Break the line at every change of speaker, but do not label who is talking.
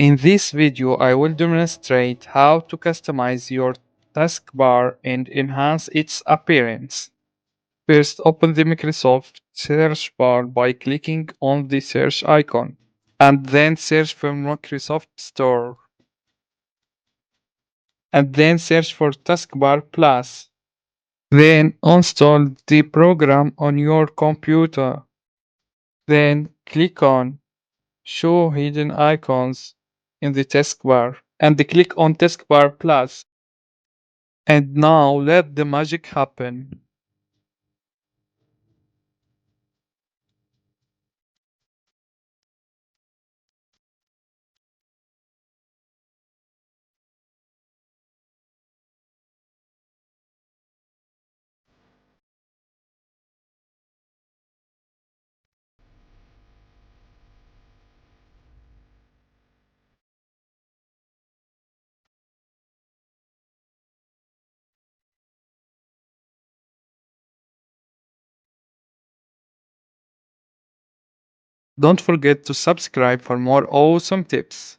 In this video, I will demonstrate how to customize your taskbar and enhance its appearance. First, open the Microsoft search bar by clicking on the search icon, and then search for Microsoft Store, and then search for Taskbar Plus. Then install the program on your computer. Then click on Show Hidden Icons in the taskbar and click on Taskbar Plus. And now let the magic happen. Don't forget to subscribe for more awesome tips.